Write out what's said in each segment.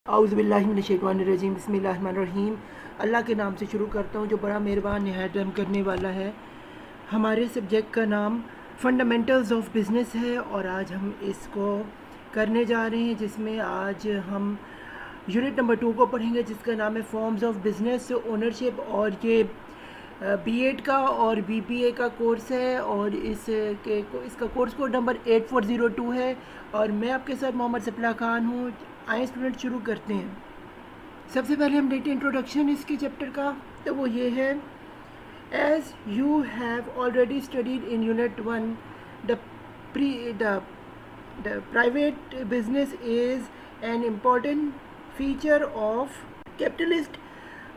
औज़ुबिल्लाहिमिनश्शैतानिर्रजीम बिस्मिल्लाहिर्रहमानिर्रहीम। अल्लाह के नाम से शुरू करता हूँ जो बड़ा मेहरबान निहायत रहम करने वाला है। हमारे सब्जेक्ट का नाम फंडामेंटल्स ऑफ बिज़नेस है और आज हम इसको करने जा रहे हैं, जिसमें आज हम यूनिट नंबर 2 को पढ़ेंगे, जिसका नाम है फॉर्म्स ऑफ बिज़नेस ओनरशिप। और ये बीएड का और बीबीए का कोर्स है और इसका कोर्स कोड नंबर 8402 है और मैं आपके साथ मोहम्मद सफला खान हूँ। आए स्टूडेंट, शुरू करते हैं। सबसे पहले हम देखते हैं इंट्रोडक्शन इसके चैप्टर का, तो वो ये है, as you have already studied in unit 1 the private business is an important feature of capitalist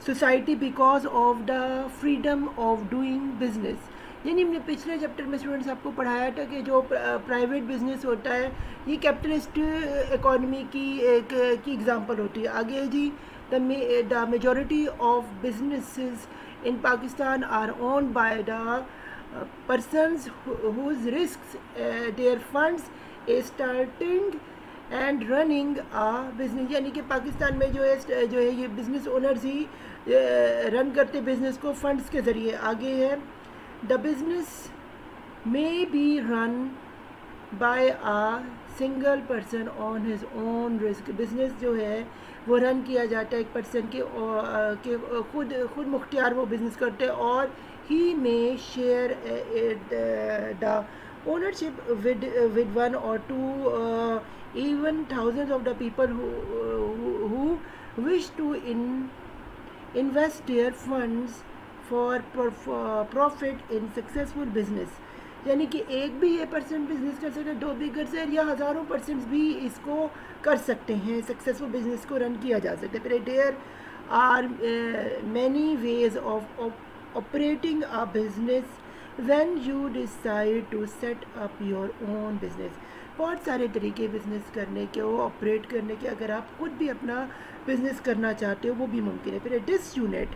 society because of the freedom of doing business. यानी हमने पिछले चैप्टर में स्टूडेंट्स आपको पढ़ाया था कि जो प्राइवेट बिजनेस होता है ये कैपिटलिस्ट इकोनॉमी की एग्जांपल होती है। आगे जी, the majority of businesses in Pakistan are owned by the persons whose risks their funds is starting and running a business. यानी कि पाकिस्तान में जो है ये बिज़नेस ओनर्स ही रन करते बिज़नेस को फंड्स के ज़रिए। आगे है, the business may be run by a single person on his own risk. Business जो है वो रन किया जाता है एक पर्सन के खुद मुख्तियार वो बिज़नेस करते हैं और ही में share the ownership with one or two even thousands of the people who wish to invest their funds for profit in successful business। यानी कि एक भी ये पर्सन बिजनेस कर सकते हैं, दो भी कर सकते हैं, या हज़ारों पर्सन भी इसको कर सकते हैं, सक्सेसफुल बिजनेस को रन किया जा सकता है। फिर there are many ways of operating a business when you decide to set up your own business। बहुत सारे तरीके बिज़नेस करने के, वो ऑपरेट करने के, अगर आप खुद भी अपना बिज़नेस करना चाहते हो वो भी मुमकिन है। फिर this unit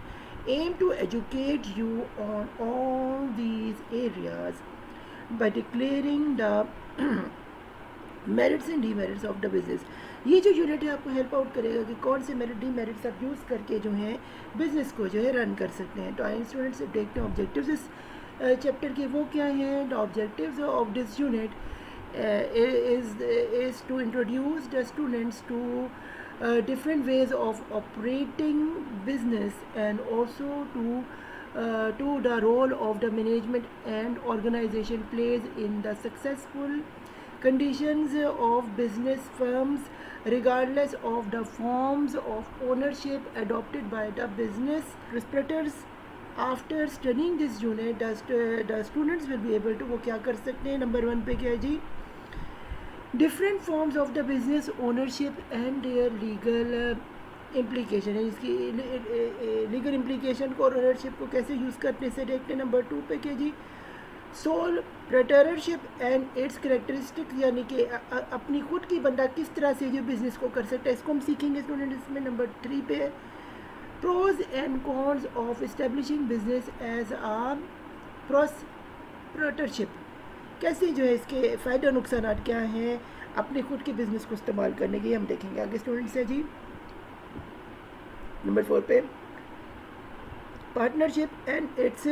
aim to educate you on all these areas by declaring the merits and demerits of the business. ये जो यूनिट है आपको हेल्प आउट करेगा कि कौन से मेरिट डीमेरिट्स आप यूज़ करके जो है बिज़नेस को जो है रन कर सकते हैं। तो आइए स्टूडेंट्स देखते हैं ऑब्जेक्टिव्स इस चैप्टर के वो क्या हैं। The objectives of this unit is to introduce the students to different ways of operating business and also to the role of the management and organization plays in the successful conditions of business firms regardless of the forms of ownership adopted by the business proprietors। After studying this unit the students will be able to, वो क्या कर सकते हैं, number 1 पे क्या है जी, different forms of the business ownership and their legal implication है। इसकी लीगल इम्प्लीकेशन को और ओनरशिप को कैसे यूज़ करने से देखते हैं। नंबर 2 पे क्या जी, sole proprietorship and its characteristics, यानी कि अपनी खुद की बंदा किस तरह से जो बिज़नेस को कर सकता है, इसको हम सीखेंगे स्टूडेंट इसमें। नंबर 3 पे है pros and cons of establishing business as a proprietorship। कैसे जो है इसके फ़ायदे और नुकसान क्या हैं अपने खुद के बिज़नेस को इस्तेमाल करने के, हम देखेंगे आगे स्टूडेंट्स है जी। नंबर 4 पे partnership and it's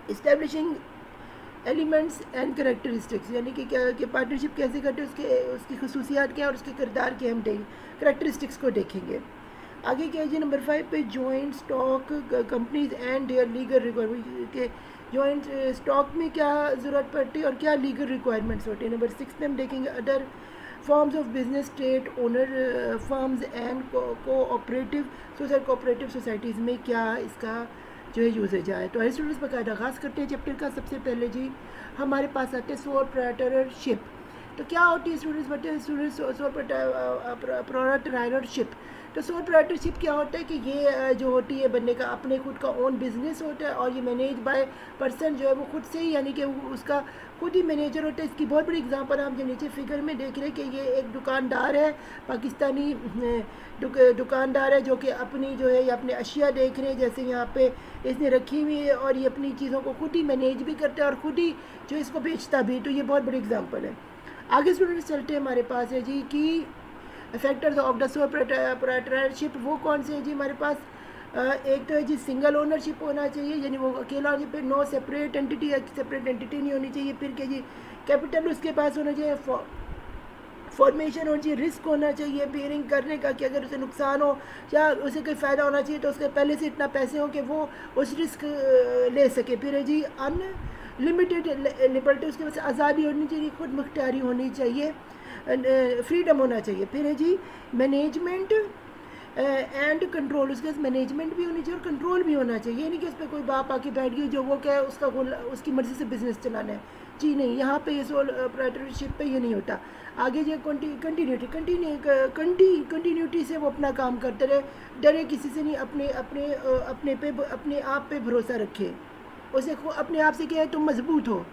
establishing elements and characteristics, यानी कि क्या कि पार्टनरशिप कैसे करते हैं, उसकी खसूसियात क्या और उसके किरदार के हम करेक्टरिस्टिक्स को देखेंगे। आगे क्या है जी, नंबर 5 पे joint stock companies and their legal requirement के जॉइंट स्टॉक में क्या ज़रूरत पड़ती है और क्या लीगल रिक्वायरमेंट्स होती है। नंबर 6 पे हम देखेंगे other forms of business, state owner firms and cooperative societies में क्या इसका जो है यूजेज आए। तो स्टूडेंट्स बाकायदा आगाज़ करते हैं चैप्टर का। सबसे पहले जी हमारे पास आते हैं सोल प्रोप्राइटरशिप। तो क्या होती है स्टूडेंट्स, बताए स्टूडेंट्स, सोल प्रोप्राइटरशिप। तो सोल प्रोप्राइटरशिप क्या होता है कि ये जो होती है बंदे का अपने खुद का ओन बिजनेस होता है और ये मैनेज बाय पर्सन जो है वो खुद से ही, यानी कि उसका खुद ही मैनेजर होता है। इसकी बहुत बड़ी एग्जांपल हम जो नीचे फिगर में देख रहे हैं कि ये एक दुकानदार है, पाकिस्तानी दुकानदार है, जो कि अपनी जो है ये अपने अशिया देख रहे हैं जैसे यहाँ पे इसने रखी हुई है और ये अपनी चीज़ों को खुद ही मैनेज भी करता है और खुद ही जो इसको बेचता भी। तो ये बहुत बड़ी एग्जाम्पल है। आगे स्टूडेंट्स चलते हैं, हमारे पास है जी कि factors of the sole proprietorship वो कौन से हैं जी हमारे पास? एक तो है जी सिंगल ओनरशिप होना चाहिए, यानी वो अकेला होना चाहिए, no separate entity, separate entity नहीं होनी चाहिए। फिर क्या जी, कैपिटल उसके पास होना चाहिए, फॉर्मेशन होनी चाहिए, रिस्क होना चाहिए पेयरिंग करने का कि अगर उसे नुकसान हो या उसे कोई फ़ायदा होना चाहिए तो उसके पहले से इतना पैसे हो कि वो उस रिस्क ले सके। फिर है जी अनलिमिटेड लिबर्टी, उसके पास आज़ादी होनी चाहिए, खुद मुख्तियारी होनी चाहिए, फ्रीडम होना चाहिए। फिर है जी मैनेजमेंट एंड कंट्रोल, उसके पास मैनेजमेंट भी होनी चाहिए और कंट्रोल भी होना चाहिए। नहीं कि उस पर कोई बाप आके बैठ गई जो वो क्या उसका उसकी मर्ज़ी से बिजनेस चलाना है जी, नहीं, यहाँ पे ये सोल प्रोप्राइटरशिप पे ये नहीं होता। आगे जो कंटिन्यूटी से वो अपना काम करते रहे, डरे किसी से नहीं, अपने आप पे भरोसा रखे, उसे अपने आप से क्या है तुम मजबूत हो,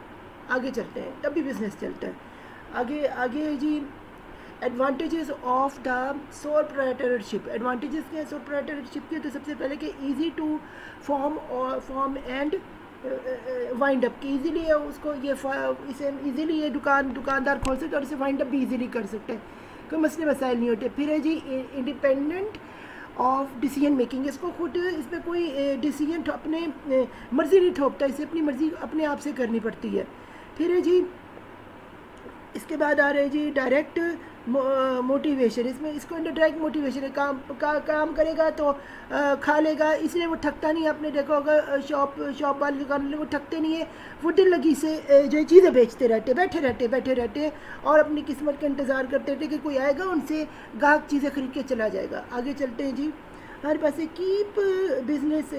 आगे चलते हैं तब भी बिजनेस चलता है। आगे आगे जी advantages of the sole proprietorship. Advantages क्या है सोल प्रोप्राइटरशिप के? तो सबसे पहले कि easy to form and wind up, की ईजिली है उसको इसे ईजिली ये दुकानदार खोल सकते हैं और इसे वाइंड अप भी ईजिली कर सकते हैं, कोई मसले मसाइल नहीं होते। फिर है जी इंडिपेंडेंट ऑफ डिसीजन मेकिंग, इसको खुद इसमें कोई डिसीजन अपने मर्ज़ी नहीं थोपता, इसे अपनी मर्ज़ी अपने आप से करनी पड़ती है। फिर है जी इसके बाद आ रहे हैं जी डायरेक्ट मोटिवेशन, इसमें इसको अंडर डायरेक्ट मोटिवेशन है, काम करेगा तो खा लेगा, इसलिए वो थकता नहीं है। आपने देखा होगा शॉप वाले दुकान वाले वो थकते नहीं है, वो दिल लगी से जो चीज़ें बेचते रहते, बैठे रहते और अपनी किस्मत का इंतज़ार करते रहते कि कोई आएगा उनसे ग्राहक चीज़ें खरीद के चला जाएगा। आगे चलते हैं जी, हमारे पास है कीप बिजनेस,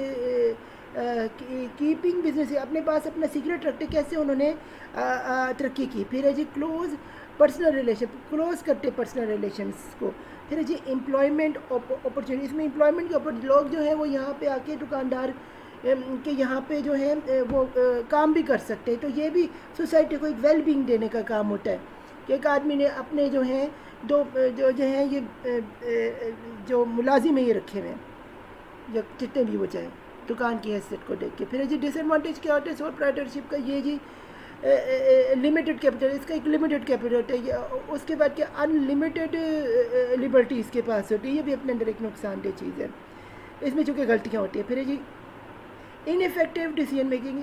कीपिंग बिजनेस है, अपने पास अपना सीक्रेट रखते कैसे उन्होंने तरक्की की। फिर है जी क्लोज पर्सनल रिलेशन, क्लोज करते पर्सनल रिलेशंस को। फिर है जी एम्प्लॉयमेंट अपॉर्चुनिटी, इसमें एम्प्लॉयमेंट के लोग जो हैं वो यहाँ पे आके दुकानदार के यहाँ पे जो है वो काम भी कर सकते हैं, तो ये भी सोसाइटी को एक वेल बींग देने का काम होता है कि एक आदमी ने अपने जो हैं जो हैं ये जो मुलाजिम है ये रखे हुए हैं या जितने भी वो चाहें दुकान की हैसियत को देख के। फिर जी डिसएडवांटेज क्या होता है सोल प्रोप्राइटरशिप का? ये जी लिमिटेड कैपिटल, इसका एक लिमिटेड कैपिटल होता है, उसके बाद क्या अनलिमिटेड लिबर्टी इसके पास होती है, ये भी अपने अंदर एक नुकसानदेह चीज़ है, इसमें चूँकि गलतियाँ होती हैं। फिर जी इनफेक्टिव डिसीजन मेकिंग,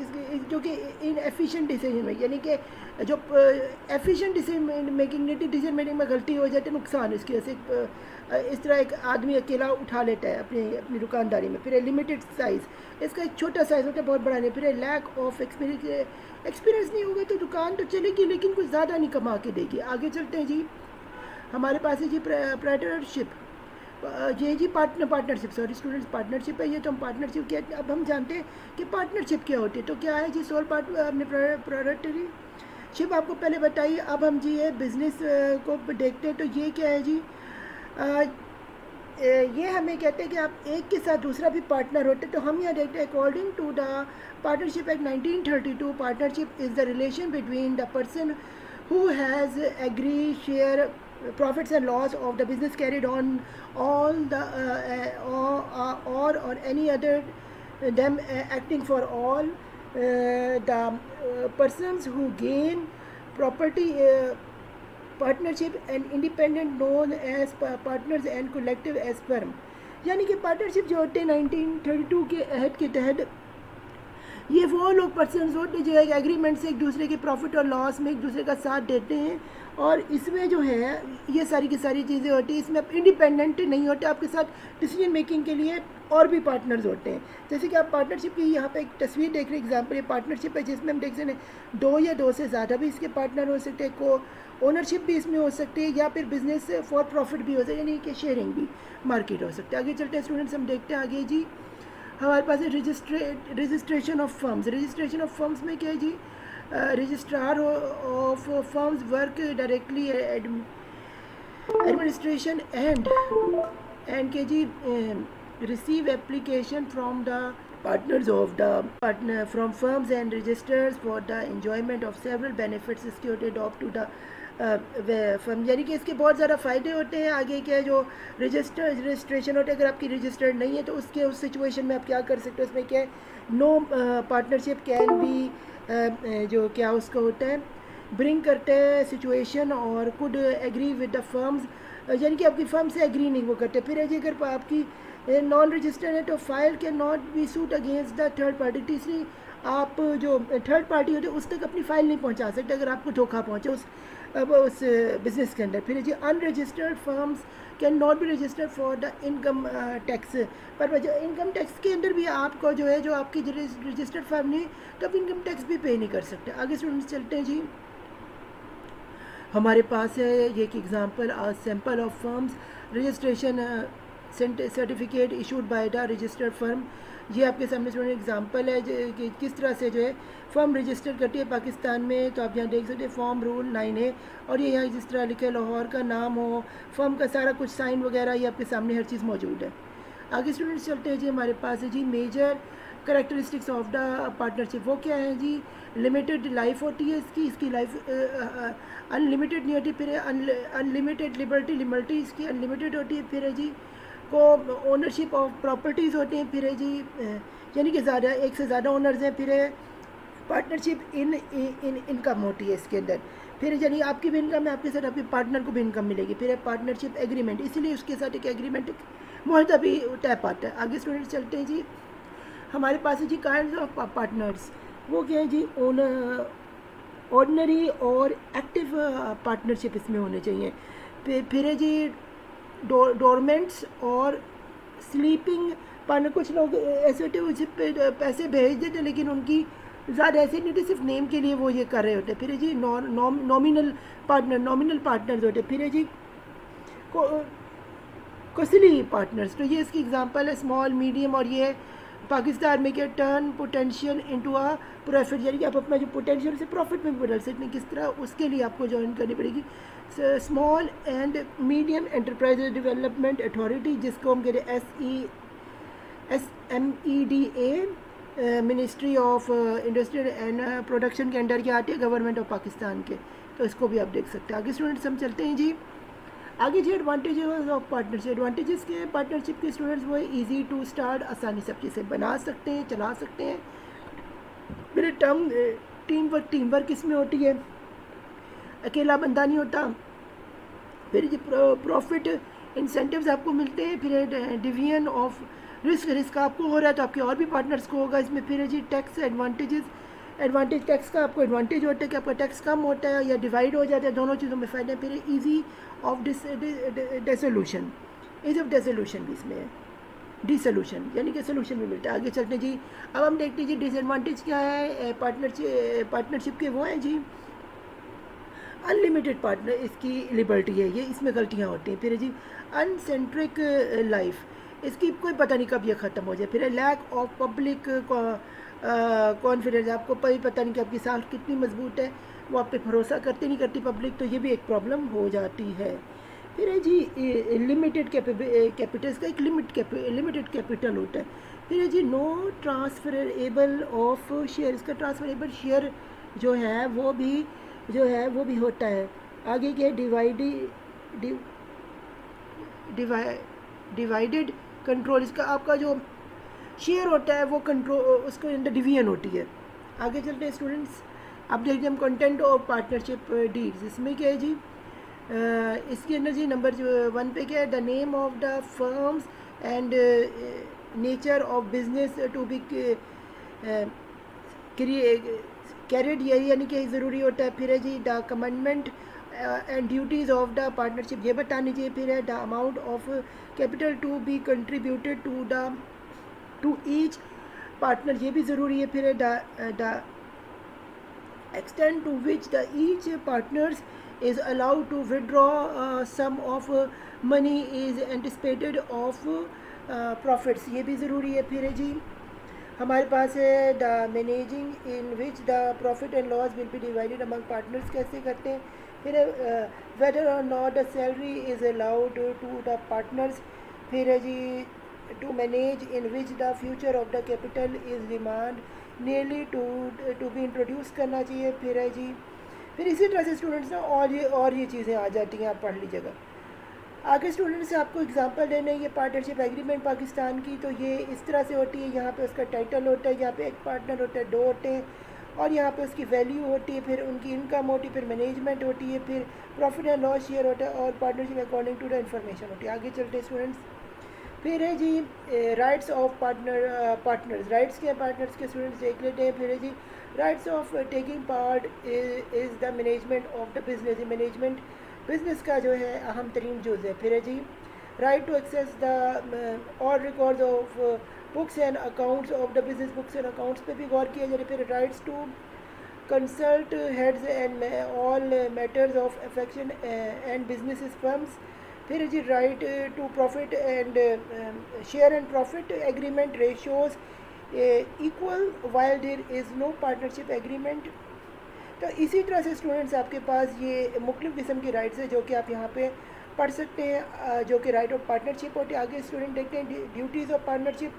जो कि इनएफिशिएंट डिसीजन मेकिंग, यानी कि जो एफिशिएंट डिसीजन मेकिंग नहीं, डिसीजन मेकिंग में गलती हो जाती है, नुकसान इसकी वजह से इस तरह एक आदमी अकेला उठा लेता है अपनी दुकानदारी में। फिर लिमिटेड साइज़, इसका एक छोटा साइज़ होता है, बहुत बड़ा नहीं। फिर लैक ऑफ एक्सपीरियंस नहीं होगा तो दुकान तो चलेगी लेकिन कुछ ज़्यादा नहीं कमा के देगी। आगे चलते हैं जी, हमारे पास है जी प्रोप्राइटरशिप, ये जी पार्टनरशिप, सॉरी स्टूडेंट्स, पार्टनरशिप है ये, तो हम पार्टनरशिप क्या, अब हम जानते हैं कि पार्टनरशिप क्या होती है। तो क्या है जी सोल अपने प्रोप्राइटरशिप आपको पहले बताइए। अब हम जी ये बिज़नेस को देखते हैं, तो ये क्या है जी, ये हमें कहते हैं कि आप एक के साथ दूसरा भी पार्टनर होते हैं। तो हम यहाँ देखते हैं according to the partnership act 1932, partnership is the relation between the person who has agreed share profits and loss of the business carried on all the or any other them acting for all the persons who gain property partnership and independent known as partners and collective as firm। यानी कि partnership जो होते हैं 1932 के अहद के तहत ये वो लोग पर्सनस होते हैं जो एक एग्रीमेंट से एक दूसरे के प्रॉफिट और लॉस में एक दूसरे का साथ देते हैं, और इसमें जो है ये सारी की सारी चीज़ें होती हैं। इसमें आप इंडिपेंडेंट नहीं होते, आपके साथ डिसीजन मेकिंग के लिए और भी पार्टनर्स होते हैं। जैसे कि आप पार्टनरशिप की यहाँ पे एक तस्वीर देख रहे हैं, एग्जांपल ये पार्टनरशिप है जिसमें हम देख सकते हैं 2 या 2 से ज़्यादा भी इसके पार्टनर हो सकते हैं, को ओनरशिप भी इसमें हो सकती है, या फिर बिजनेस फॉर प्रॉफिट भी हो सकता है, यानी कि शेयरिंग भी मार्केट हो सकता है। आगे चलते हैं स्टूडेंट्स, हम देखते हैं आगे जी, हमारे पास है registration of firms. Registration of firms में क्या है जी, registrar of firms work directly administration and के जी receive application from the partners of the partner from firms and registers for the enjoyment of several benefits instituted up to the firm, यानी कि इसके बहुत ज़्यादा फ़ायदे होते हैं। आगे क्या है जो रजिस्ट्रेशन होता है, अगर आपकी रजिस्टर्ड नहीं है तो उस सिचुएशन में आप क्या कर सकते हो, उसमें क्या है नो पार्टनरशिप कैन बी जो क्या उसका होता है ब्रिंग करते हैं सिचुएशन और could agree with the firms यानी कि आपकी फर्म से एग्री नहीं वो करते। फिर है जी अगर आपकी नॉन रजिस्टर्ड है तो file can not B suit against the third party. तीसरी, आप जो थर्ड पार्टी होते हैं उस तक अपनी फ़ाइल नहीं पहुंचा सकते अगर आपको धोखा पहुंचे उस बिज़नेस के अंदर। फिर जी unregistered firms can not be registered for the income tax. पर जो इनकम टैक्स के अंदर भी आपको जो है जो आपकी रजिस्टर्ड फर्म नहीं तो आप इनकम टैक्स भी पे नहीं कर सकते। आगे स्टूडेंट्स चलते हैं जी। हमारे पास है ये एक example sample of firms registration certificate issued by the registered firm. ये आपके सामने स्टूडेंट एग्जांपल है कि किस तरह से जो है फर्म रजिस्टर करती है पाकिस्तान में। तो आप यहाँ देख सकते हैं फॉर्म रूल 9 है और ये यहाँ जिस तरह लिखे लाहौर का नाम हो, फर्म का सारा कुछ साइन वगैरह ये आपके सामने हर चीज़ मौजूद है। आगे स्टूडेंट्स चलते हैं जी। हमारे पास है जी major characteristics of the partnership. वो क्या है जी? लिमिटेड लाइफ होती है इसकी लाइफ अनलिमिटेड नहीं होती। फिर अनलिमिटेड लिबर्टी इसकी अनलिमिटेड होती है। फिर है जी को ओनरशिप ऑफ प्रॉपर्टीज़ होती हैं। फिर है जी यानी कि ज़्यादा एक से ज़्यादा ओनर्स हैं। फिर है पार्टनरशिप इन इनकम होती है इसके अंदर। फिर यानी आपकी भी इनकम है, आपके साथ आपके पार्टनर को भी इनकम मिलेगी। फिर है पार्टनरशिप एग्रीमेंट, इसीलिए उसके साथ एक एग्रीमेंट मुहैया भी तय पाता है। आगे स्टूडेंट्स चलते हैं जी। हमारे पास है जी काइंड्स ऑफ पार्टनर्स। वो क्या है जी? ऑर्डिनरी और एक्टिव पार्टनरशिप इसमें होने चाहिए। फिर है जी डोरमेंट्स और स्लीपिंग पार्टनर। कुछ लोग ऐसे होते हैं उसे पैसे भेज देते लेकिन उनकी ज़्यादा ऐसे नहीं होते, सिर्फ नेम के लिए वो ये कर रहे होते हैं। फिर है जी नॉमिनल पार्टनर्स होते हैं। फिर है जी कोस्टली पार्टनर्स। तो ये इसकी एग्जांपल है स्मॉल मीडियम। और ये पाकिस्तान में क्या turn potential into a profit, यानी कि आप अपना जो पोटेंशियल से प्रॉफिट में बदल सकते हैं किस तरह, उसके लिए आपको ज्वाइन करनी पड़ेगी small and medium enterprise development authority, जिसको हम कहते हैं SMEDA, ministry of industrial and production के अंडर के आते हैं, गवर्नमेंट ऑफ पाकिस्तान के। तो इसको भी आप देख सकते हैं। आगे स्टूडेंट्स हम चलते हैं जी। आगे जी एडवांटेजेस ऑफ पार्टनरशिप। एडवांटेजेस के पार्टनरशिप के स्टूडेंट्स वो ईजी टू स्टार्ट, आसानी से चीज़ें बना सकते हैं, चला सकते हैं। मेरे टीम वर्क इसमें होती है, अकेला बंदा नहीं होता। फिर जी प्रॉफिट इंसेंटिव्स आपको मिलते हैं। फिर डिवीजन ऑफ रिस्क आपको हो रहा है तो आपके और भी पार्टनर्स को होगा इसमें। फिर है जी टैक्स एडवांटेज टैक्स का आपको एडवांटेज होता है कि आपका टैक्स कम होता है या डिवाइड हो जाता है, दोनों चीज़ों में फ़ायदा है। फिर easy of dissolution, ease of dissolution भी इसमें है, डिसोल्यूशन यानी कि सोल्यूशन भी मिलता है। आगे चलते हैं जी। अब हम देखते हैं जी डिसएडवांटेज क्या है पार्टनरशिप के। वो हैं जी अनलिमिटेड पार्टनर, इसकी लिबर्टी है, ये इसमें गलतियाँ होती हैं। फिर है जी अनसेंट्रिक लाइफ, इसकी कोई पता नहीं कब ये ख़त्म हो जाए। फिर लैक ऑफ पब्लिक कॉन्फिडेंस, आपको पता नहीं कि आपकी सांस कितनी मजबूत है, वो आप पे भरोसा नहीं करती पब्लिक, तो ये भी एक प्रॉब्लम हो जाती है। फिर है जी लिमिटेड कैपिटल्स का एक लिमिटेड कैपिटल होता है। फिर है जी नो ट्रांसफरेबल ऑफ शेयर, इसका ट्रांसफरेबल शेयर जो है वो भी होता है। आगे क्या डिवाइडेड कंट्रोल, इसका आपका जो शेयर होता है वो कंट्रोल, उसके अंदर डिवीजन होती है। आगे चलते हैं स्टूडेंट्स। अब देखते हैं हम कंटेंट ऑफ पार्टनरशिप डीड्स। इसमें क्या है जी इसके अंदर जी नंबर 1 पे क्या है? The name of the firms and nature of business to be carried, यानी कि ज़रूरी होता है। फिर है जी the commitment and duties of the partnership, ये बतानी चाहिए। फिर है the amount of capital to be contributed to each partner, ये भी ज़रूरी है। फिर है the extent to which the each partners is allowed to withdraw sum of money is anticipated of profits, ये भी ज़रूरी है। फिर है जी हमारे पास है the managing in which the profit and loss will be divided among partners, कैसे करते हैं। फिर वेदर और not the salary is allowed to the partners. फिर है जी to manage in which the future of the capital is demand nearly to be introduce करना चाहिए। फिर है जी फिर इसी तरह से स्टूडेंट्स ना और ये चीज़ें आ जाती हैं, आप पढ़ लीजिएगा। आगे स्टूडेंट्स से आपको एग्जांपल देने, ये पार्टनरशिप एग्रीमेंट पाकिस्तान की, तो ये इस तरह से होती है। यहाँ पे उसका टाइटल होता है, यहाँ पे एक पार्टनर होता है, 2 होते हैं, और यहाँ पे उसकी वैल्यू होती है, फिर उनकी इनकम होती है, फिर मैनेजमेंट होती है, फिर प्रॉफिट एंड लॉस शेयर होता है, और partnership according to the information होती है। आगे चलते हैं स्टूडेंट्स। फिर है जी राइट्स ऑफ पार्टनर्स, राइट्स के पार्टनर्स के स्टूडेंट्स देख लेते हैं। फिर है जी rights of taking part is the management of the business, management business का जो है अहम तरीन जुज़ है। फिर है जी right to access the all records of books and accounts of the business, books and accounts पे भी गौर किया जाए। फिर rights to consult heads and all matters of affection and businesses firms. फिर जी right to profit and share and profit agreement ratios equal while there is no partnership agreement. तो इसी तरह से स्टूडेंट्स आपके पास ये मुख्तलिफ़ किस्म की राइट्स है जो कि आप यहाँ पे पढ़ सकते हैं, जो कि राइट ऑफ पार्टनरशिप होती है। आगे स्टूडेंट देखते हैं ड्यूटीज़ ऑफ पार्टनरशिप।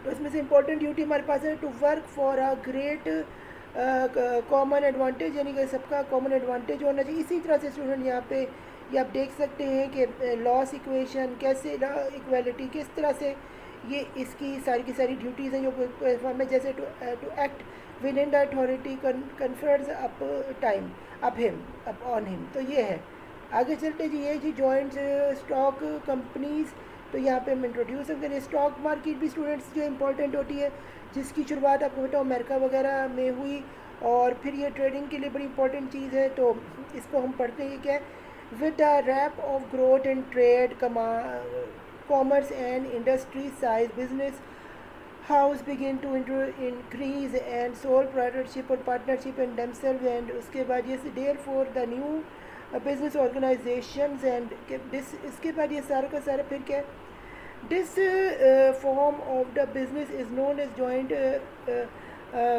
तो इसमें से इंपॉर्टेंट ड्यूटी हमारे पास है to work for a great common advantage, यानी कि सबका कॉमन एडवांटेज होना चाहिए। इसी तरह से स्टूडेंट यहाँ पे ये आप देख सकते हैं कि लॉस इक्वेशन कैसे, इक्वालिटी किस तरह से ये इसकी सारी की सारी ड्यूटीज़ हैं जो फॉर्म में, जैसे to act within the authority confers up time up him upon him. तो ये है। आगे चलते जी, ये जी जॉइंट स्टॉक कंपनीज़। तो यहाँ पे हम इंट्रोड्यूस करें स्टॉक मार्केट भी स्टूडेंट्स जो इम्पोर्टेंट होती है, जिसकी शुरुआत आपको बताओ अमेरिका वगैरह में हुई, और फिर ये ट्रेडिंग के लिए बड़ी इंपॉर्टेंट चीज़ है। तो इसको हम पढ़ते हैं क्या, with the rap of growth in trade commerce and industry size business house begin to increase and sole partnership और पार्टनरशिप एंड देमसेल्फ। एंड उसके बाद ये there for the new business organisations and this, इसके बाद ये सारा का सारा फिर क्या, this form of the business is known as joint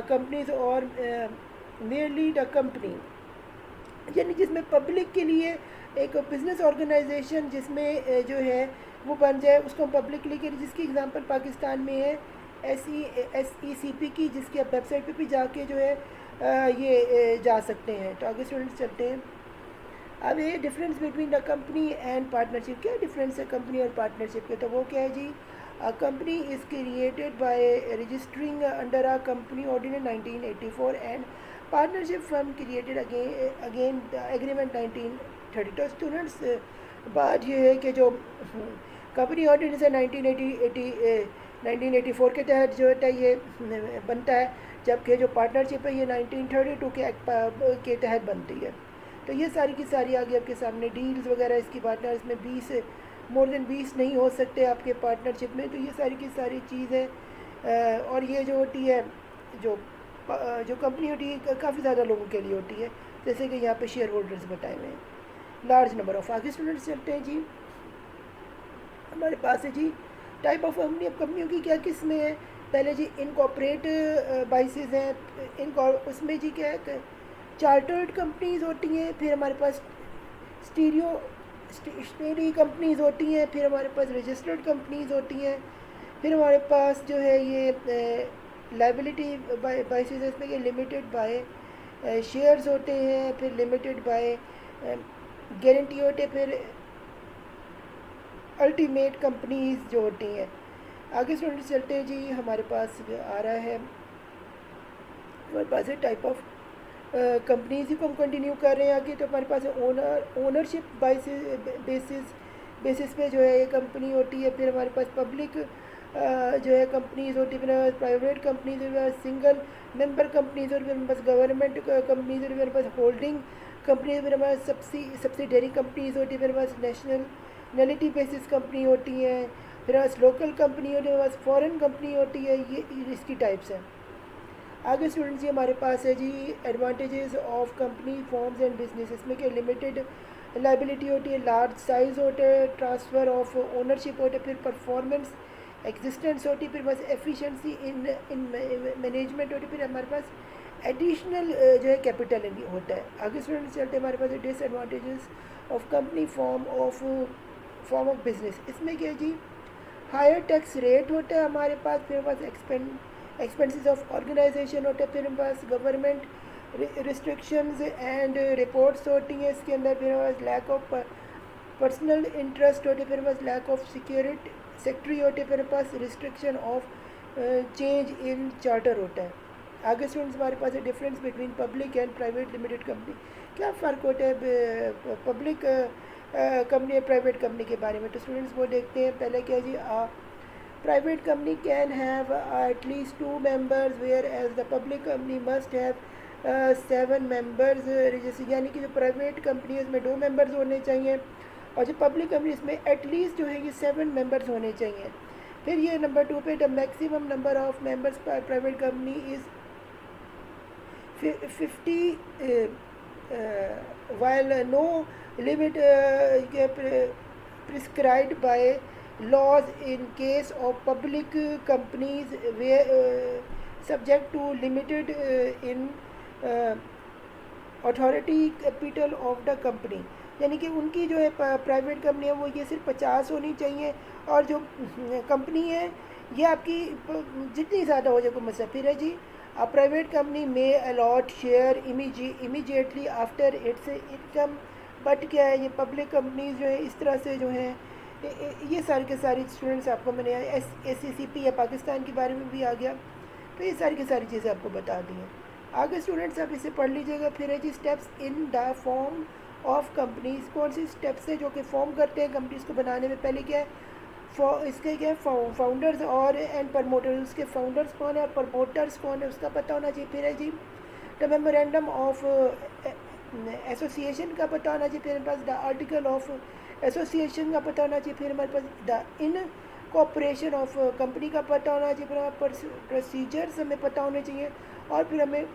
companies और मेयरली द कंपनी, यानी जिसमें पब्लिक के लिए एक बिज़नेस ऑर्गेनाइजेशन जिसमें जो है वो बन जाए, उसको हम पब्लिक के लिए, जिसकी एग्जांपल पाकिस्तान में है SECP की, जिसकी आप वेबसाइट पे भी जाके जो है ये जा सकते हैं। तो आगे स्टूडेंट्स चलते हैं। अब ये difference between the company and partnership, क्या डिफरेंस है कंपनी और पार्टनरशिप के, तो वो क्या है जी, company is created by registering under a company ordinance 1984 and partnership firm created again agreement 1930। तो स्टूडेंट्स बात ये है कि जो कंपनी ऑर्डिनेंस है 1984 के तहत जो है ये बनता है, जबकि जो पार्टनरशिप है ये 1932 के एक्ट के तहत बनती है। तो ये सारी की सारी आगे आपके सामने डील्स वगैरह इसकी पार्टनर, इसमें 20 मोर देन 20 नहीं हो सकते आपके पार्टनरशिप में। तो ये सारी की सारी चीज़ें, और ये जो होती है जो कंपनी होती है काफ़ी ज़्यादा लोगों के लिए होती है, जैसे कि यहाँ पे शेयर होल्डर्स बताए हुए हैं, लार्ज नंबर ऑफ। आगे स्टूडेंट्स चलते हैं जी, हमारे पास है जी टाइप ऑफ कंपनी। अब कंपनियों की क्या किस्में हैं, पहले जी इनकॉर्पोरेट बाइसेस हैं, उसमें जी क्या है चार्टर्ड कंपनीज़ होती हैं, फिर हमारे पास स्टेरी कंपनीज़ होती हैं, फिर हमारे पास रजिस्टर्ड कंपनीज़ होती हैं, फिर हमारे पास जो है ये लाइबिलिटी बाइसेस, इसमें ये लिमिटेड बाय शेयर्स होते हैं, फिर लिमिटेड बाय गारंटी होते हैं, फिर अल्टीमेट कंपनीज़ जो होती हैं। आगे स्टूडेंट्स चलते हैं जी, हमारे पास आ रहा है, हमारे पास है टाइप ऑफ कंपनीज़ को हम कंटिन्यू कर रहे हैं आगे। तो हमारे पास ओनरशिप बेसिस पे जो है ये कंपनी होती है, फिर हमारे पास पब्लिक जो है कंपनीज़ होती है, फिर हमारे पास private companies, single member companies, और फिर हमारे पास गवर्नमेंट कंपनीज, और फिर हमारे पास होल्डिंग कंपनीज, फिर हमारे पास सब्सिडरी कंपनीज होती है, फिर हमारे पास नेशनलिटी बेसिस कंपनी होती हैं, फिर हमारे पास लोकल कंपनी होती है, हमारे पास फॉरेन कंपनी होती है। ये इसकी टाइप्स हैं। आगे स्टूडेंट्स ये हमारे पास है जी advantages of company forms and business, इसमें क्या लिमिटेड लाइबिलिटी होती है, लार्ज साइज होते हैं, ट्रांसफ़र ऑफ ओनरशिप होते हैं, फिर परफॉर्मेंस एग्जिस्टेंस होती है, फिर बस एफिशिएंसी इन मैनेजमेंट होती है, फिर हमारे पास एडिशनल जो है कैपिटल होता है। आगे स्टूडेंट्स चलते हैं, हमारे पास disadvantages of company form of business, इसमें क्या है जी हायर टैक्स रेट होता है हमारे पास, फिर हमारे पास एक्सपेंसेस ऑफ ऑर्गेनाइजेशन होते हैं, फिर हमारे पास गवर्नमेंट रिस्ट्रिक्शंस एंड रिपोर्ट्स होती हैं इसके अंदर, फिर हमारे पास लैक ऑफ पर्सनल इंटरेस्ट होते हैं, फिर हमारे पास लैक ऑफ सिक्योरिटी होते हैं, फिर हमारे पास restriction of change in charter होता है। आगे स्टूडेंट्स हमारे पास है difference between public and private limited company. क्या फ़र्क होता है पब्लिक कंपनी और प्राइवेट कंपनी के बारे में? तो स्टूडेंट्स वो देखते हैं पहले क्या जी, private company can have at least 2 members, whereas the public company must have 7 members। जैसे यानी कि जो प्राइवेट कंपनी है उसमें 2 members होने चाहिए और जो पब्लिक कंपनी इसमें एटलीस्ट जो है ये 7 members होने चाहिए। फिर ये नंबर 2 पे the maximum number of members private company is 50, while no limit prescribed by laws in case of public companies were subject to limited in authority capital of the company। यानी कि उनकी जो है प्राइवेट कंपनी है वो ये सिर्फ 50 होनी चाहिए और जो कंपनी है ये आपकी जितनी ज़्यादा हो जाए कोई मसला। फिर है जी, a private company may allot share immediately after its income, but क्या है ये पब्लिक कंपनीज जो है इस तरह से जो है ये सारी के सारी स्टूडेंट्स आपको मैंने SCCP या पाकिस्तान के बारे में भी आ गया, तो ये सारी की सारी चीज़ें आपको बता दी हैं। आगे स्टूडेंट्स आप इसे पढ़ लीजिएगा। फिर है जी steps in the form of companies, कौन सी स्टेप्स है जो कि फॉर्म करते हैं कंपनीज को बनाने में? पहले क्या है इसके क्या है फाउंडर्स और एंड प्रमोटर्स, उसके फाउंडर्स कौन है और प्रमोटर्स कौन है उसका पता होना चाहिए। फिर है जी द मेमोरेंडम ऑफ एसोसिएशन का पता होना चाहिए। फिर हमारे पास द आर्टिकल ऑफ एसोसिएशन का पता होना चाहिए। फिर हमारे पास the incorporation of company का पता होना चाहिए। फिर हमारे प्रोसीजर्स हमें पता होने चाहिए और फिर हमें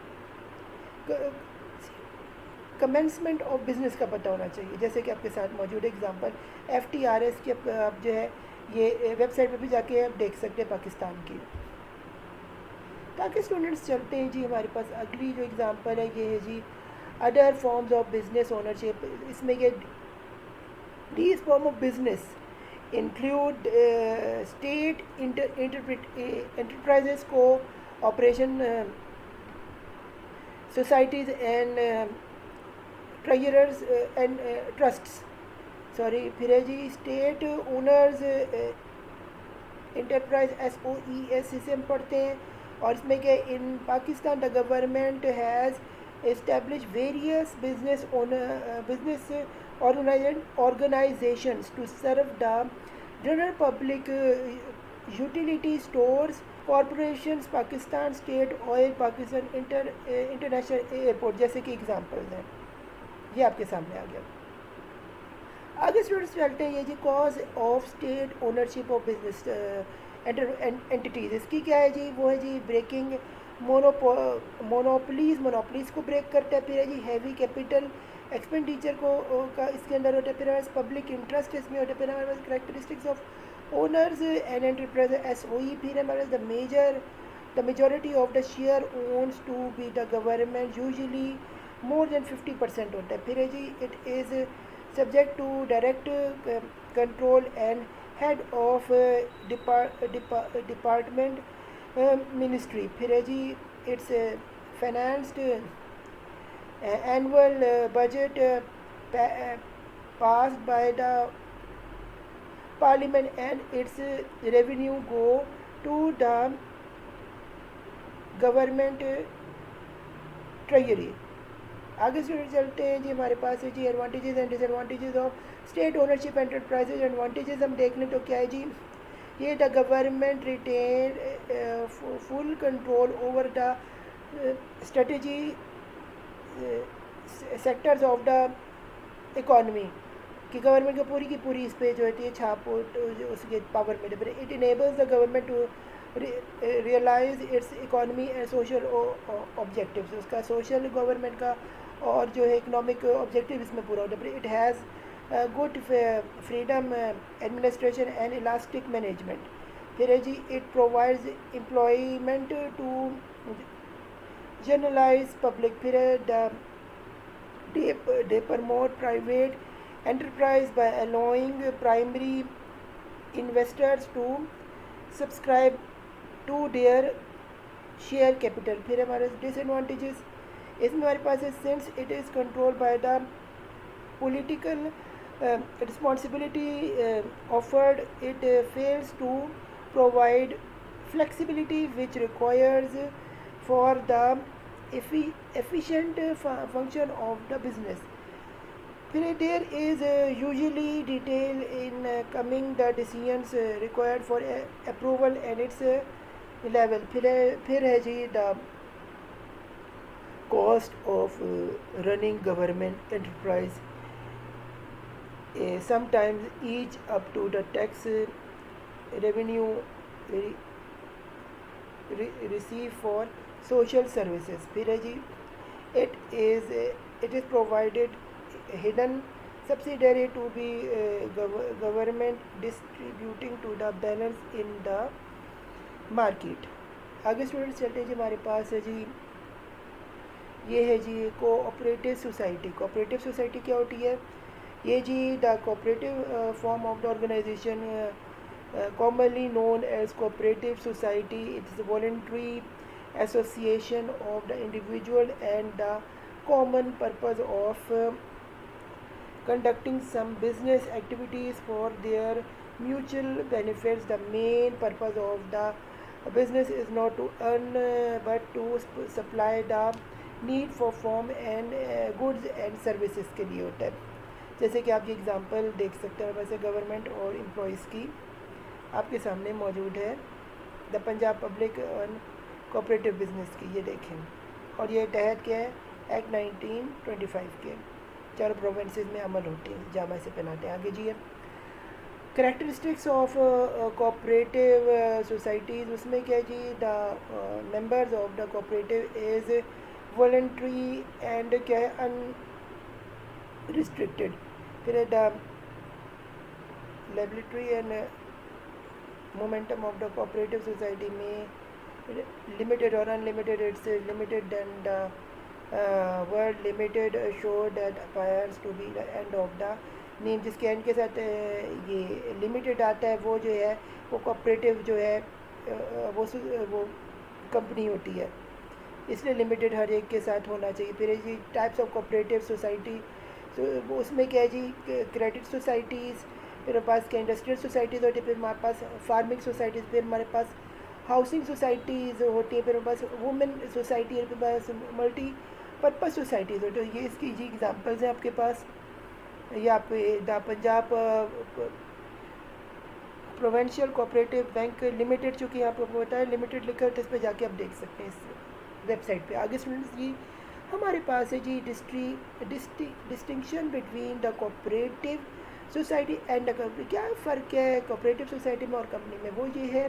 कमेंसमेंट ऑफ बिज़नेस का पता होना चाहिए। जैसे कि आपके साथ मौजूद एग्जांपल FTRS की आप जो है ये वेबसाइट पर भी जाके आप देख सकते हैं पाकिस्तान की। ताकि स्टूडेंट्स चलते हैं जी, हमारे पास अगली जो एग्जांपल है ये है जी other forms of business ownership. इसमें ये these form of business include state enterprises cooperation societies and treasurers and trusts। Sorry, फिर है जी स्टेट ओनर्स इंटरप्राइज SOES इसे हम पढ़ते हैं। और इसमें क्या in Pakistan the government has established various business organizations to serve the general public, utility stores, corporations, Pakistan State Oil, Pakistan International Airport जैसे कि एग्जांपल्स हैं। ये आपके सामने आ गया। आगे स्टूडेंट्स चलते हैं ये जी cause of state ownership of business entities. इसकी क्या है जी, वो है जी ब्रेकिंग मोनोपलीज़ को ब्रेक करता है। फिर है जी हैवी कैपिटल एक्सपेंडिचर का इसके अंदर होता है। फिर हमारे पब्लिक इंटरेस्ट इसमें होता है। फिर हमारे पास characteristics of owners and enterprise SOE। फिर हमारे पास the majority of the share owns to be the government, usually more than 50% होता है। फिर है जी it is subject to direct control and head of department ministry. फिर है जी it's financed annual budget passed by the parliament and its revenue go to the government treasury। आगे student चलते हैं जी, हमारे पास है जी advantages and disadvantages of state ownership enterprises. Advantages हम देख लें तो क्या है जी, ये the government retain full control over the strategy sectors of the economy, कि गवर्नमेंट को पूरी की पूरी इस पे जो है छाप उसके पावर में। It enables the government to realise its economy and social objectives, उसका सोशल गवर्नमेंट का और जो है इकोनॉमिक ऑब्जेक्टिव इसमें पूरा होता है। It has good freedom administration and elastic management. फिर है जी it provides employment to generalize public. फिर है they promote private enterprise by allowing primary investors to subscribe to their share capital। फिर हमारे disadvantages इसमें हमारे पास है since it is controlled by the political responsibility offered, it fails to provide flexibility which requires for the efficient function of the business. There is usually detail in coming the decisions required for approval and its level. फिर है जी the cost of running government enterprise, sometimes each up to the tax revenue receive for social services. फिर है जी it is provided hidden subsidiary to be government distributing to the balance in the market. आगे students चलते हैं जी, हमारे पास है जी ये है जी कोऑपरेटिव सोसाइटी. कोऑपरेटिव सोसाइटी क्या होती है? ये जी the cooperative form of the organization commonly known as cooperative society. It is a voluntary association of the individual and the common purpose of conducting some business activities for their mutual benefits. The main purpose of the business is not to earn but to supply the need for form and goods and services के लिए होता है. जैसे कि आप ये example देख सकते हैं, वैसे गवर्नमेंट और एम्प्लॉयज़ की आपके सामने मौजूद है. The Punjab public and cooperative business की ये देखें, और ये तहत क्या है? एक्ट 1925 के चारों प्रोविंसेस में अमल होती है. जामा से पहनाते हैं. आगे जी है करेक्टरिस्टिक्स ऑफ कोऑपरेटिव सोसाइटीज़. उसमें क्या है जी? The members of the cooperative is voluntary and क्या है? अनरिस्ट्रिक्टेड. फिर है the liability and momentum of the cooperative society may limited or unlimited. It's limited than the word limited show that appears to be the end of the name. जिसके and के साथ ये limited आता है, वो जो है वो कोऑपरेटिव जो है वो कंपनी होती है, इसलिए लिमिटेड हर एक के साथ होना चाहिए. फिर जी टाइप्स ऑफ कोऑपरेटिव सोसाइटी. वो उसमें क्या है जी? क्रेडिट सोसाइटीज़, फिर हमारे पास क्या इंडस्ट्रियल सोसाइटीज़ होती है, फिर हमारे पास फार्मिंग सोसाइटीज़, फिर हमारे पास हाउसिंग सोसाइटीज़ होती है, फिर हमारे पास वुमेन सोसाइटी है, फिर हमारे पास मल्टी पर्पज़ सोसाइटीज़ होती है. ये इसकी जी एग्जांपल्स हैं आपके पास. ये आप the Punjab provincial cooperative bank limited, चूँकि यहाँ पर बताया लिमिटेड लिखा है, तो इस पर जाके आप देख सकते हैं इस वेबसाइट पे. आगे स्टूडेंट्स जी हमारे पास है जी distinction between the cooperative society and company. क्या फ़र्क है कोऑपरेटिव सोसाइटी में और कंपनी में? वो ये है,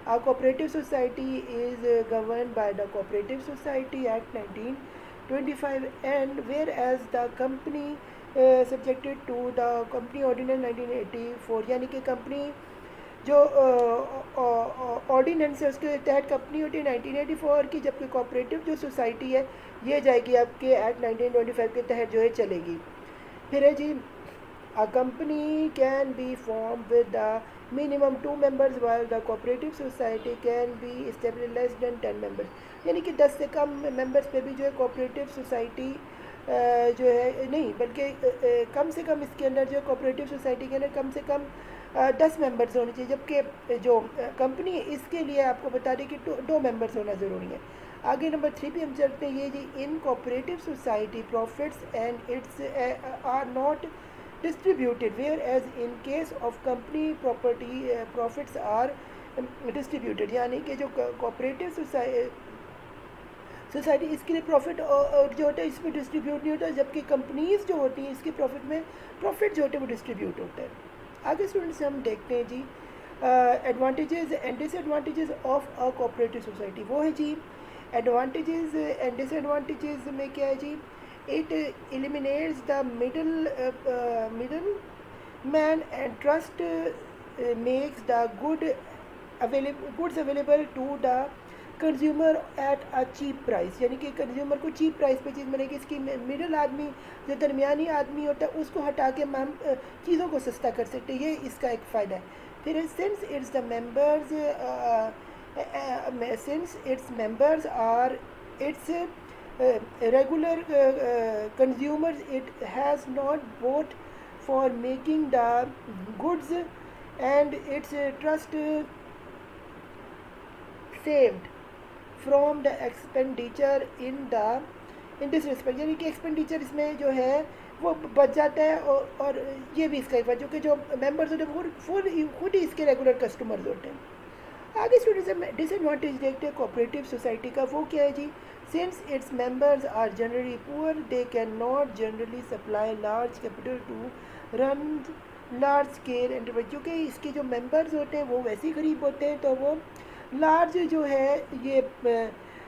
cooperative society is govern by the cooperative society act 1925 and whereas the company subjected to the company ordinance 1984. यानी कि कंपनी जो ऑर्डिनेंस है उसके तहत कंपनी होती है 1984 की, जबकि कोऑपरेटिव जो सोसाइटी है ये जाएगी आपके एक्ट 1925 के तहत जो है चलेगी. फिर है जी a company can be formed with the minimum 2 members while the cooperative society can be established less than 10 members. यानी कि 10 से कम मेंबर्स पे भी जो है कोऑपरेटिव सोसाइटी जो है नहीं, बल्कि कम से कम इसके अंदर जो कोऑपरेटिव सोसाइटी के अंदर कम से कम 10 मेंबर्स होने चाहिए, जबकि जो कंपनी है इसके लिए आपको बता दें कि 2 मेंबर्स होना ज़रूरी है. आगे नंबर 3 पे हम चलते हैं. ये जी in cooperative society profits and its are not distributed, whereas in case of company property profits are distributed. यानी कि जो कोऑपरेटिव सोसाइटी इसके लिए प्रॉफिट जो होता है इसमें डिस्ट्रीब्यूट नहीं होता, जबकि कंपनीज जो होती हैं इसके प्रॉफिट जो होते हैं वो डिस्ट्रीब्यूट होता है. आगे स्टूडेंट्स हम देखते हैं जी advantages and disadvantages of a cooperative society. वो है जी एडवांटेजेस एंड डिसएडवांटेजेस में क्या है जी? It eliminates the middleman and trust makes the goods available to the consumer at a cheap price. यानी कि कंज्यूमर को चीप प्राइस पे चीज़ मिलेगी. इसकी मिडिल आदमी जो दरमियानी आदमी होता है उसको हटा के हम चीज़ों को सस्ता कर सकते हैं. ये इसका एक फ़ायदा है. फिर since its members are its regular consumers, it has not bought for making the goods and its trust saved. From the expenditure in this respect, यानी कि एक्सपेंडिचर इसमें जो है वो बच जाता है, और ये भी इसका एक वजह, क्योंकि जो मेंबर्स होते हैं वो खुद ही इसके रेगुलर कस्टमर्स होते हैं। आगे स्टूडेंट्स डिसएडवांटेज देखते हैं कोऑपरेटिव सोसाइटी का। वो क्या है जी? Since its members are generally poor they can not generally supply large capital to run large scale enterprise, क्योंकि इसके जो मेंबर्स होते हैं वो वैसे ही गरीब होते हैं, तो वो लार्ज जो है ये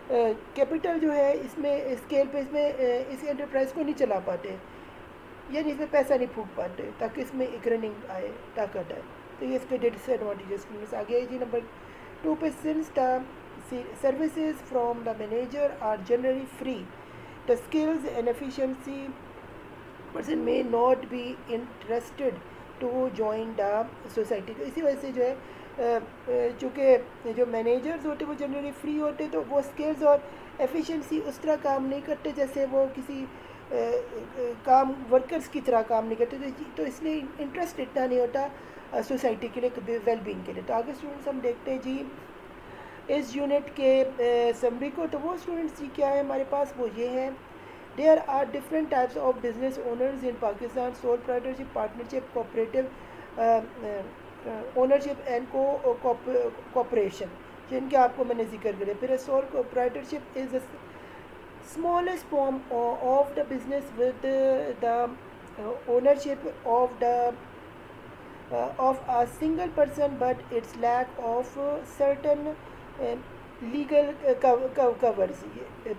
कैपिटल जो है इसमें स्केल पे इसमें इस एंटरप्राइज को नहीं चला पाते, यानी इसमें पैसा नहीं फूक पाते ताकि इसमें एक रनिंग आए, ताकत आए। तो ये इसके डिसएडवांटेजेस। आगे जी नंबर 2 पे, since the services from the manager are generally free the skills and efficiency person may not be interested to join the society. तो इसी वजह से जो है चूँकि जो मैनेजर्स होते हैं वो जनरली फ्री होते, तो वो स्किल्स और एफिशिएंसी उस तरह काम नहीं करते जैसे वो किसी काम वर्कर्स की तरह काम नहीं करते, तो इसलिए इंटरेस्ट इतना नहीं होता सोसाइटी के लिए, वेल बीइंग के लिए। तो आगे स्टूडेंट्स हम देखते हैं जी इस यूनिट के समरी को। तो वो स्टूडेंट्स जी क्या है हमारे पास, वो ये है, there are different types of business owners in Pakistan, sole proprietorship, partnership, cooperative ownership and cooperation, जिनके आपको मैंने जिक्र करे। फिर sole proprietorship is smallest form of the business with the ownership of a single person, but its lack of certain legal covers.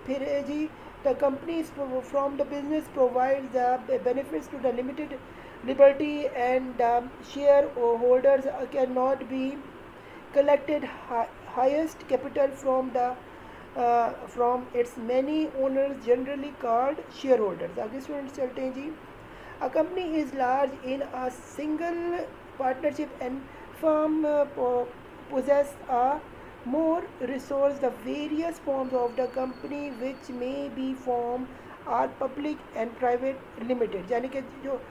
फिर जी the companies from the business provides the benefits to the limited liberty, and the shareholders cannot be collected highest capital from its many owners generally called shareholders. आगे students चलते हैं जी। A company is large in a single partnership and firm possess a more resource. The various forms of the company which may be formed are public and private limited, यानी कि जो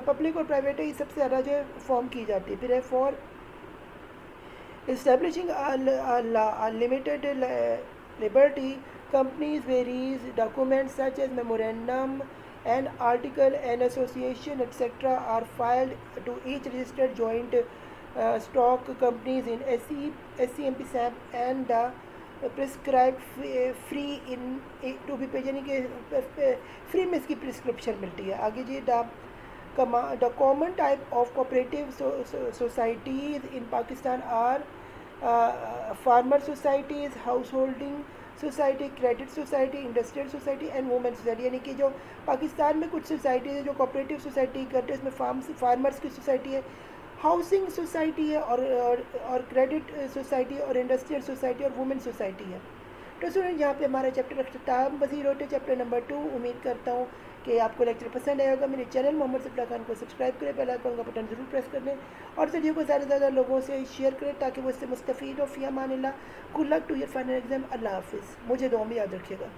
public और private है ये सबसे ज़्यादा जो form की जाती है। फिर है for establishing a limited liberty, companies varies documents such as memorandum and article and association etc. are filed to each registered joint stock companies in SCMP SAP and the prescribed free in to be paid, यानी कि free में इसकी prescription मिलती है। आगे जी the common type of cooperative societies in Pakistan are farmer societies, householding society, credit society, industrial society and women society, यानी कि जो पाकिस्तान में कुछ सोसाइटीज़ है जो कोऑपरेटिव सोसाइटी करते हैं, इसमें फार्मर्स की सोसाइटी है, हाउसिंग सोसाइटी है, और क्रेडिट सोसाइटी और इंडस्ट्रियल सोसाइटी और वुमेन सोसाइटी है। तो स्टूडेंट यहाँ पे हमारा चैप्टर अख्ताम पसीर होते चैप्टर नंबर 2। उम्मीद करता हूँ कि आपको लेक्चर पसंद आया होगा। मेरे चैनल मोहम्मद सिप्ला खान को सब्सक्राइब करें, बेल आइकन का बटन ज़रूर प्रेस कर दें, और वीडियो को ज़्यादा से ज़्यादा लोगों से शेयर करें ताकि वो इससे मुस्तफ़ीद हो। फ़ी अमान अल्लाह। Good luck to your final exam. अल्लाह हाफिज़। मुझे दुआ में याद रखिएगा।